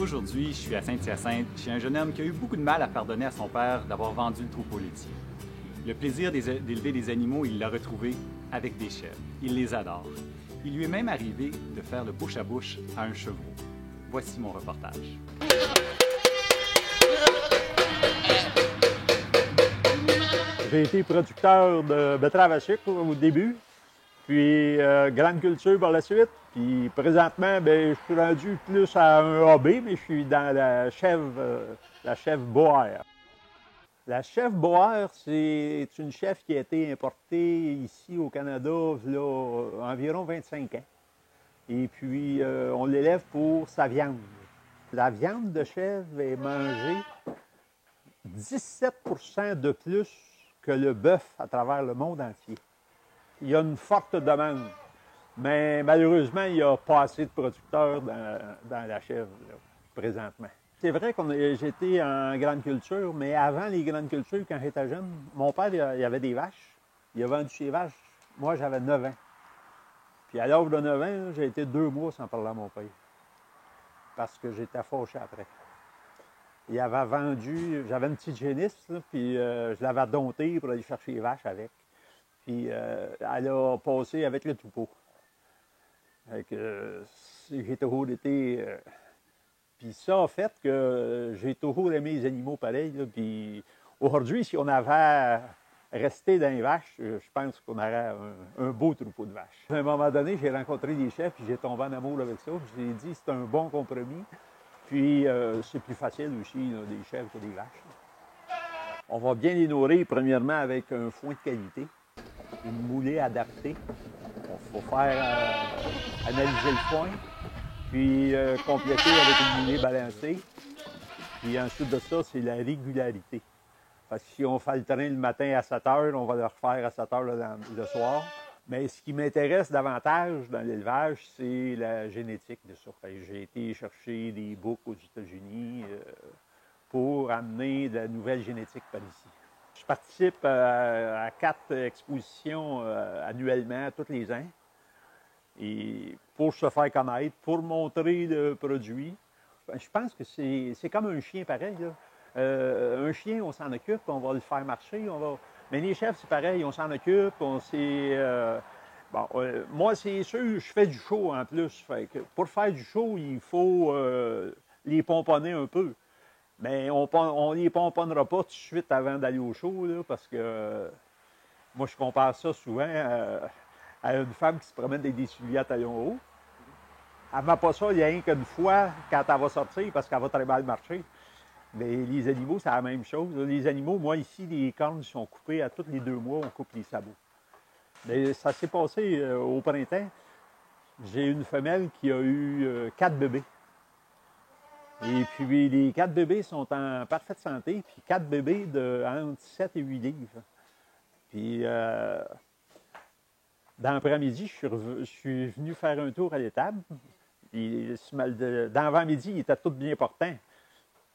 Aujourd'hui, je suis à Saint-Hyacinthe, chez un jeune homme qui a eu beaucoup de mal à pardonner à son père d'avoir vendu le troupeau laitier. Le plaisir d'élever des animaux, il l'a retrouvé avec des chèvres. Il les adore. Il lui est même arrivé de faire le bouche à bouche à un chevreau. Voici mon reportage. J'ai été producteur de betterave à sucre au début, puis grande culture par la suite. Puis présentement, je suis rendu plus à un AB, mais je suis dans la chèvre Boer. La chèvre Boer, c'est une chèvre qui a été importée ici au Canada il y a environ 25 ans. Et puis, on l'élève pour sa viande. La viande de chèvre est mangée 17 % de plus que le bœuf à travers le monde entier. Il y a une forte demande, mais malheureusement, il n'y a pas assez de producteurs dans la chèvre là, présentement. C'est vrai que j'étais en grande culture, mais avant les grandes cultures, quand j'étais jeune, mon père, il avait des vaches. Il a vendu ses vaches. Moi, j'avais 9 ans. Puis à l'âge de 9 ans, j'ai été 2 mois sans parler à mon père. Parce que j'étais fâché après. Il avait vendu, j'avais une petite génisse, là, puis je l'avais domptée pour aller chercher les vaches avec. Puis elle a passé avec le troupeau. J'ai toujours été... puis ça a fait que j'ai toujours aimé les animaux pareils. Là, puis aujourd'hui, si on avait resté dans les vaches, je pense qu'on aurait un beau troupeau de vaches. À un moment donné, j'ai rencontré des chefs, puis j'ai tombé en amour avec ça. Puis j'ai dit c'est un bon compromis. Puis c'est plus facile aussi, là, des chèvres que des vaches. On va bien les nourrir, premièrement, avec un foin de qualité, une moulée adaptée. Il faut faire analyser le foin, puis compléter avec une moulée balancée. Puis ensuite de ça, c'est la régularité. Parce que si on fait le train le matin à 7 heures, on va le refaire à 7 heures le soir. Mais ce qui m'intéresse davantage dans l'élevage, c'est la génétique de ça. J'ai été chercher des boucs aux États-Unis pour amener de la nouvelle génétique par ici. Je participe à 4 expositions annuellement, tous les ans. Et pour se faire connaître, pour montrer le produit. Je pense que c'est comme un chien pareil, là. Un chien, on s'en occupe, on va le faire marcher, mais les chèvres, c'est pareil, on s'en occupe, moi, c'est sûr, je fais du show en plus. Fait que pour faire du show, il faut les pomponner un peu. Mais on les pomponnera pas tout de suite avant d'aller au show, là, parce que moi, je compare ça souvent à une femme qui se promène avec des souliers à talons hauts. Elle ne met pas ça rien qu'une fois quand elle va sortir parce qu'elle va très mal marcher. Mais les animaux, c'est la même chose. Les animaux, moi, ici, les cornes sont coupées à tous les 2 mois, on coupe les sabots. Mais ça s'est passé au printemps. J'ai une femelle qui a eu 4 bébés. Et puis, les 4 bébés sont en parfaite santé, puis 4 bébés de entre 7 et 8 livres. Puis, dans l'après-midi, je suis venu faire un tour à l'étable. Dans l'avant-midi, il était tout bien portant.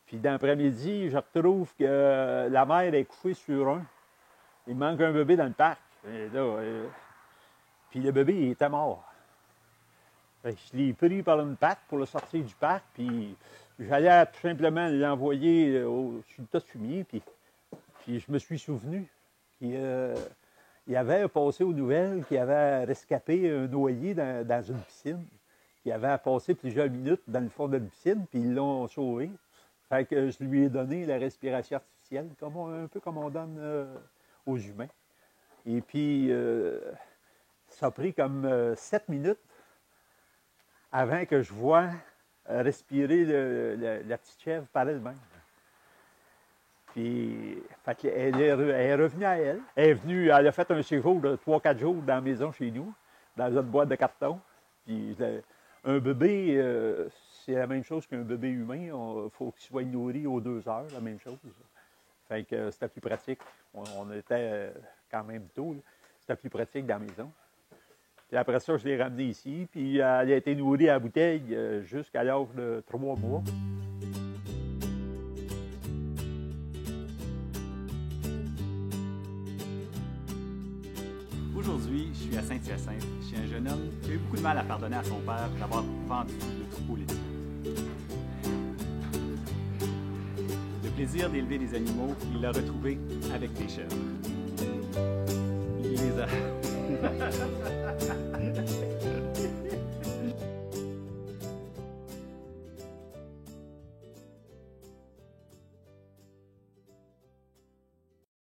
Puis dans l'après-midi, je retrouve que la mère est couchée sur un. Il manque un bébé dans le parc. Puis le bébé, il était mort. Je l'ai pris par une patte pour le sortir du parc, puis j'allais tout simplement l'envoyer sur le tas de fumier, puis je me suis souvenu qu'il avait passé aux nouvelles qu'il avait rescapé un noyé dans une piscine. Il avait passé plusieurs minutes dans le fond de la piscine, puis ils l'ont sauvé. Fait que je lui ai donné la respiration artificielle, un peu comme on donne aux humains. Et puis, ça a pris comme 7 minutes avant que je voie respirer la petite chèvre par elle-même. Puis, elle est revenue à elle. Elle a fait un séjour de 3-4 jours dans la maison chez nous, dans une boîte de carton. Puis, un bébé, c'est la même chose qu'un bébé humain. Il faut qu'il soit nourri aux 2 heures, la même chose. Fait que c'était plus pratique. On était quand même tôt. C'était plus pratique dans la maison. Puis après ça, je l'ai ramenée ici. Puis elle a été nourrie à la bouteille jusqu'à l'âge de 3 mois. Aujourd'hui, je suis à Saint-Hyacinthe, chez un jeune homme qui a eu beaucoup de mal à pardonner à son père d'avoir vendu le troupeau laitier. plaisir d'élever des animaux, il l'a retrouvé avec des chèvres. Il les a...